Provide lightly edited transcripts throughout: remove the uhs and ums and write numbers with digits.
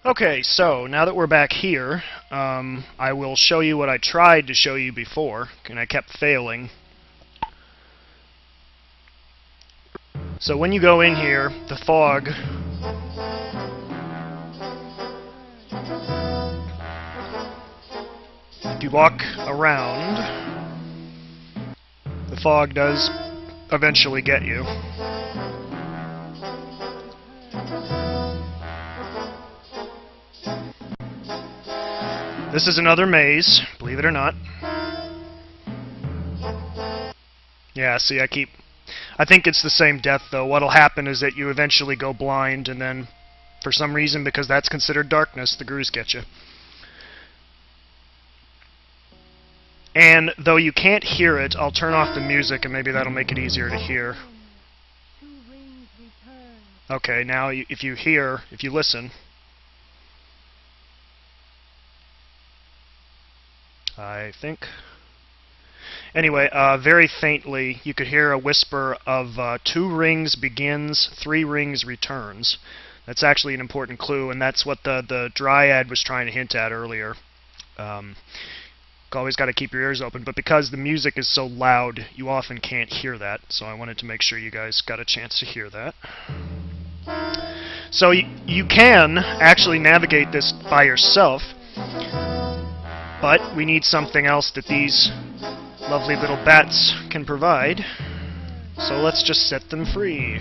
Okay, so now that we're back here, I will show you what I tried to show you before, and I kept failing. So when you go in here, the fog if you walk around, the fog does eventually get you. This is another maze, believe it or not. Yeah, see, I think it's the same death, though. What'll happen is that you eventually go blind, and then, for some reason, because that's considered darkness, the grooves get you. And, though you can't hear it, I'll turn off the music, and maybe that'll make it easier to hear. Okay, now, if you listen... I think. Anyway, very faintly, you could hear a whisper of 2 rings begins, 3 rings returns. That's actually an important clue, and that's what the Dryad was trying to hint at earlier. Always got to keep your ears open, but because the music is so loud, you often can't hear that, so I wanted to make sure you guys got a chance to hear that. So you can actually navigate this by yourself, but we need something else that these lovely little bats can provide. So let's just set them free.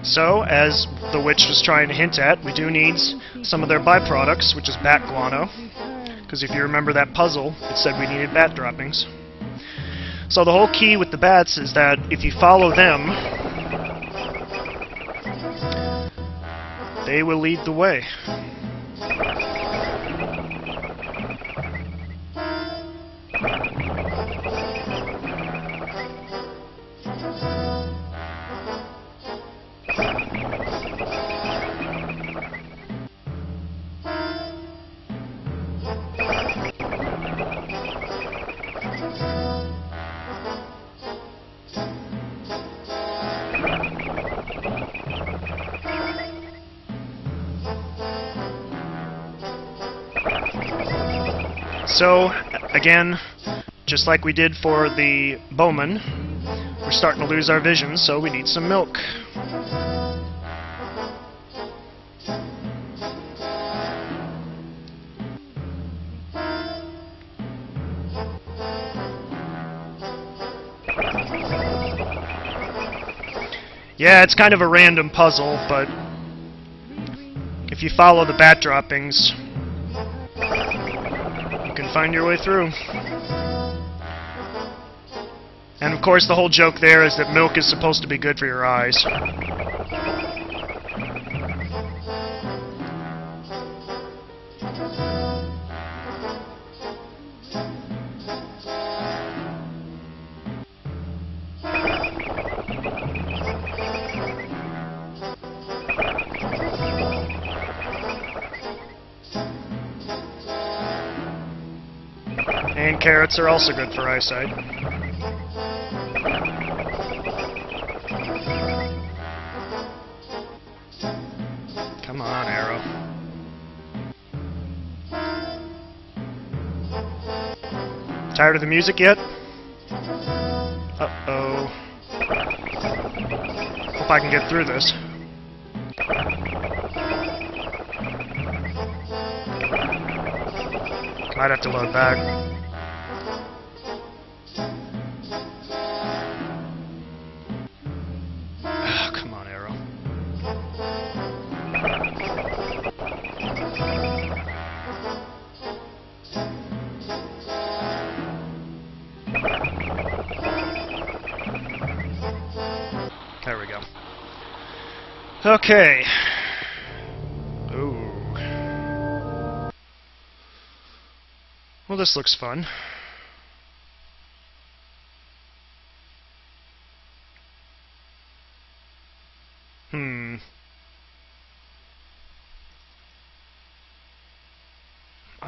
So, as the witch was trying to hint at, we do need some of their byproducts, which is bat guano. Because if you remember that puzzle, it said we needed bat droppings. So the whole key with the bats is that if you follow them, they will lead the way. So, again, just like we did for the bowman, we're starting to lose our vision, so we need some milk. Yeah, it's kind of a random puzzle, but if you follow the bat droppings, find your way through. And of course the whole joke there is that milk is supposed to be good for your eyes. And carrots are also good for eyesight. Come on, arrow. Tired of the music yet? Uh-oh. Hope I can get through this. Might have to load back. There we go. Okay. Ooh. Well, this looks fun.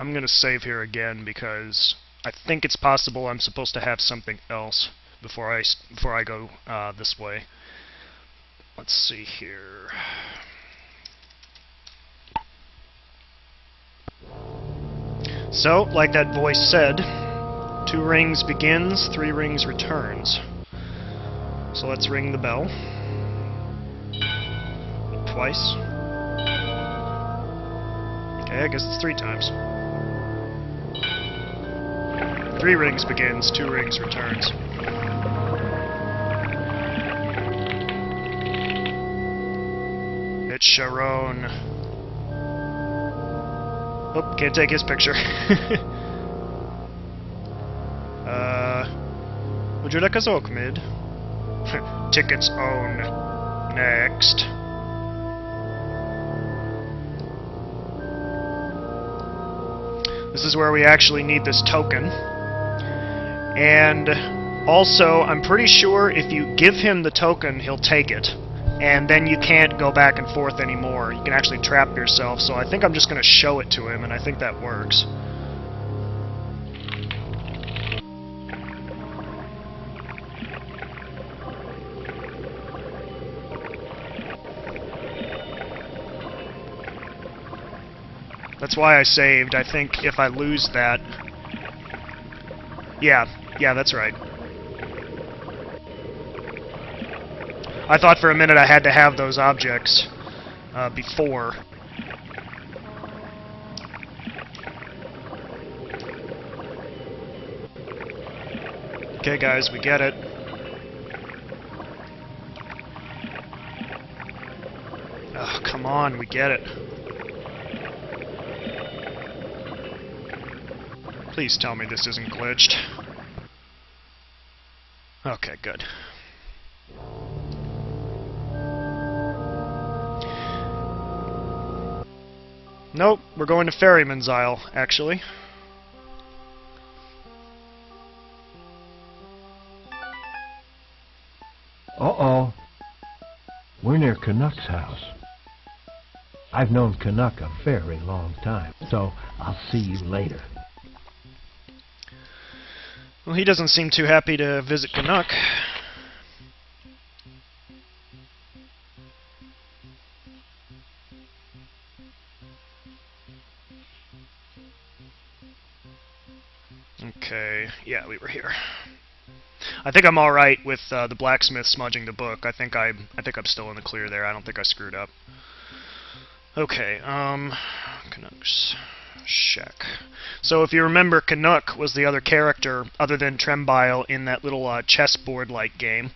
I'm gonna save here again because I think it's possible I'm supposed to have something else before I go this way. Let's see here. So, like that voice said, 2 rings begins, 3 rings returns. So let's ring the bell. Twice. Okay, I guess it's 3 times. 3 rings begins, 2 rings returns. It's Sharon. Oh, can't take his picture. Would you like a Zork mid? Tickets own. Next. This is where we actually need this token. And also, I'm pretty sure if you give him the token, he'll take it. And then you can't go back and forth anymore. You can actually trap yourself, so I think I'm just going to show it to him, and I think that works. That's why I saved. I think if I lose that... Yeah, that's right. I thought for a minute I had to have those objects before. Okay, guys, we get it. Oh, come on, we get it. Please tell me this isn't glitched. Okay, good. Nope, we're going to Ferryman's Isle, actually. Uh-oh. We're near Canuck's house. I've known Canuck a very long time, so I'll see you later. Well, he doesn't seem too happy to visit Canuck. Okay, yeah, we were here. I think I'm all right with the blacksmith smudging the book. I think I'm still in the clear there. I don't think I screwed up. Okay, Canuck's shack. So if you remember, Canuck was the other character other than Trembile in that little chessboard-like game.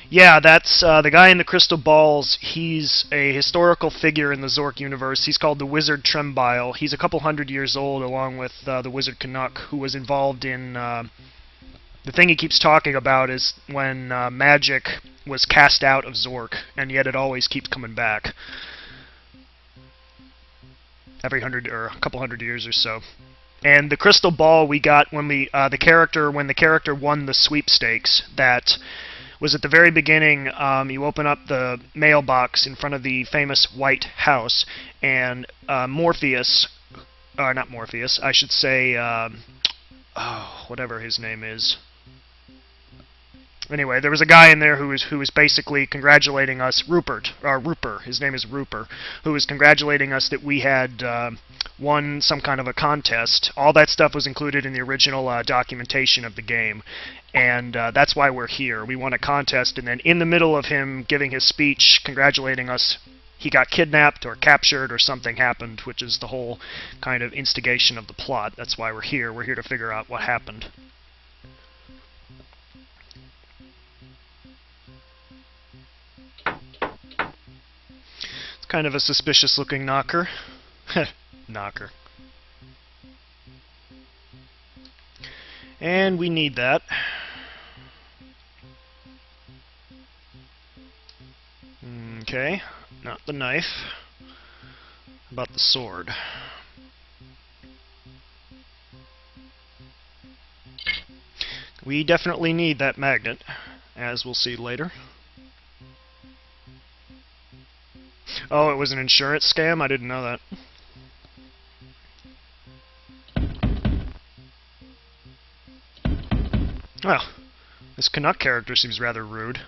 Yeah, that's the guy in the crystal balls. He's a historical figure in the Zork universe. He's called the Wizard Trembile. He's a couple hundred years old, along with the Wizard Canuck, who was involved in... the thing he keeps talking about is when magic was cast out of Zork, and yet it always keeps coming back. Every a couple hundred years or so. And the crystal ball we got when when the character won the sweepstakes, that was at the very beginning. You open up the mailbox in front of the famous White House, and Morpheus, not Morpheus, I should say, whatever his name is. Anyway, there was a guy in there who was basically congratulating us, Rupert, his name is Rupert, who was congratulating us that we had won some kind of a contest. All that stuff was included in the original documentation of the game, and that's why we're here. We won a contest, and then in the middle of him giving his speech congratulating us, he got kidnapped or captured or something happened, which is the whole kind of instigation of the plot. That's why we're here. We're here to figure out what happened. Kind of a suspicious-looking knocker. Knocker. And we need that. Okay, not the knife. How about the sword? We definitely need that magnet, as we'll see later. Oh, it was an insurance scam? I didn't know that. Well, this Canuck character seems rather rude.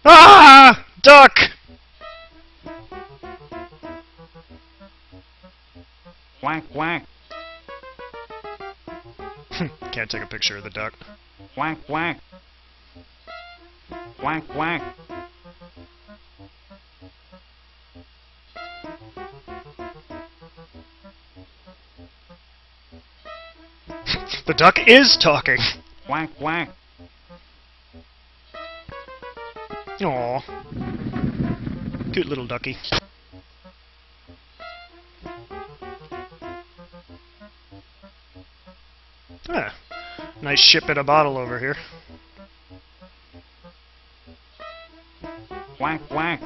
Ah! Duck! Quack, quack. Can't take a picture of the duck. Quack, quack. Quack, quack. The duck is talking! Quack, quack. Aww. Cute little ducky. Ah, nice ship in a bottle over here. Quack, quack.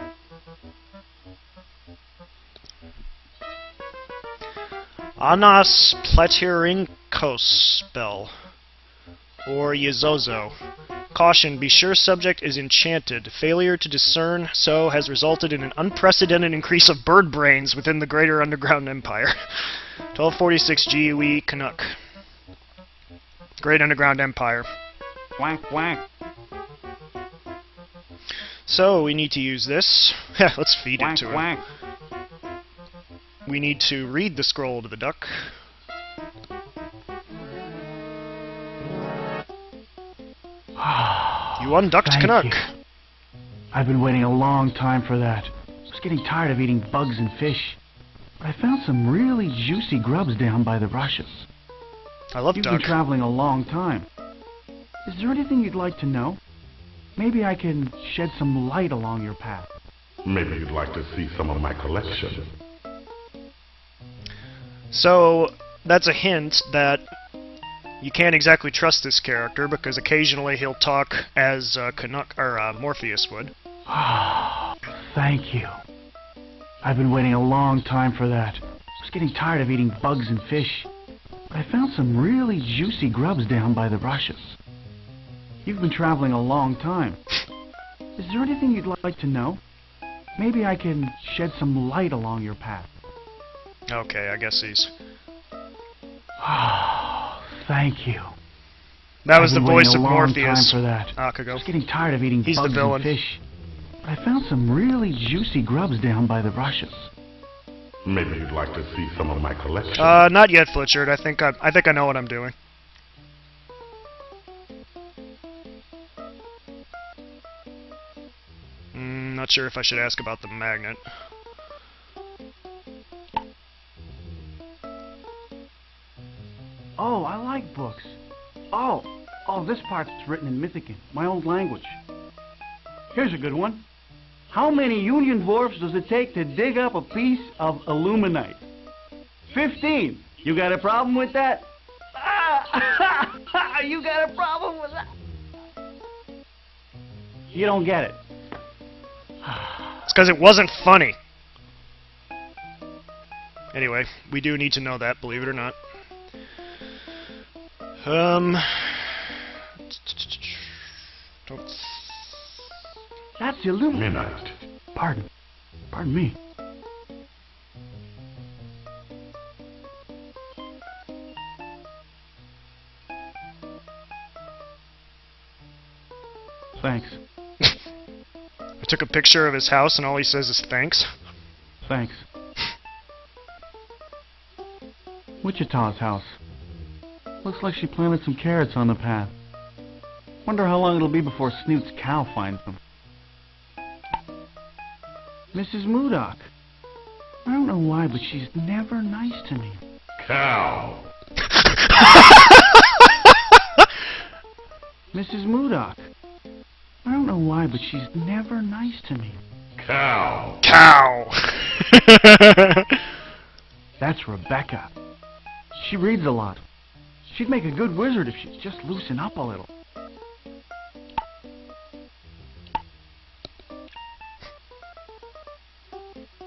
Anas Platyrinkos spell. Or Yezozo. Caution, be sure subject is enchanted. Failure to discern so has resulted in an unprecedented increase of bird brains within the greater underground empire. 1246 GUE Canuck. Great Underground Empire. Quack, quack. So, we need to use this. Let's feed Quack, it to him. quack. We need to read the scroll to the duck. You unducked Thank Canuck. you. I've been waiting a long time for that. I was getting tired of eating bugs and fish. But I found some really juicy grubs down by the rushes. I love You've duck. been traveling a long time. Is there anything you'd like to know? Maybe I can shed some light along your path. Maybe you'd like to see some of my collection. So, that's a hint that you can't exactly trust this character because occasionally he'll talk as Canuck or Morpheus would. Thank you. I've been waiting a long time for that. I was getting tired of eating bugs and fish. But I found some really juicy grubs down by the rushes. You've been traveling a long time. Is there anything you'd like to know? Maybe I can shed some light along your path. Okay, I guess he's... Thank you. That was I've the been voice waiting of a long Morpheus. time for that. I Akago. was getting tired of eating He's the bugs villain. and fish. But I found some really juicy grubs down by the rushes. Maybe you'd like to see some of my collection. Not yet, Flitchard. I think I know what I'm doing. Not sure if I should ask about the magnet. Oh, I like books. Oh, this part's written in Mythican, my old language. Here's a good one. How many Union dwarfs does it take to dig up a piece of aluminite? 15. You got a problem with that? You got a problem with that? You don't get it. It's because it wasn't funny. Anyway, we do need to know that, believe it or not. That's the aluminite. Midnight. Pardon me. Thanks. I took a picture of his house and all he says is thanks. Thanks. Wichita's house. Looks like she planted some carrots on the path. Wonder how long it'll be before Snoot's cow finds them. Mrs. Modoc. I don't know why, but she's never nice to me. Cow. Mrs. Modoc. I don't know why, but she's never nice to me. Cow. Cow! That's Rebecca. She reads a lot. She'd make a good wizard if she'd just loosen up a little.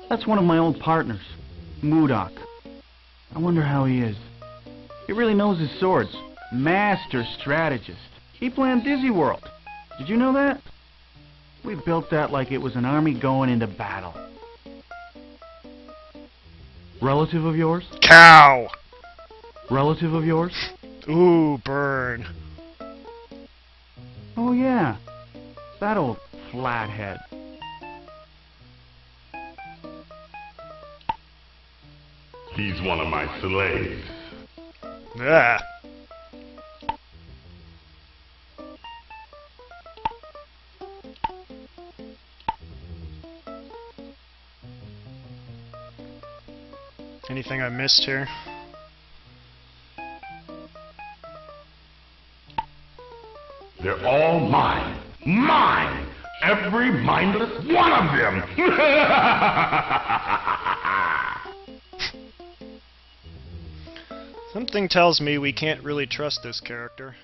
That's one of my old partners, Modoc. I wonder how he is. He really knows his swords. Master strategist. He planned Dizzy World. Did you know that? We built that like it was an army going into battle. Relative of yours? Cow! Relative of yours? Ooh, burn. Oh yeah, that old flathead. He's one of my slaves. Ah. Anything I missed here? They're all mine. Mine! Every mindless one of them! Something tells me we can't really trust this character.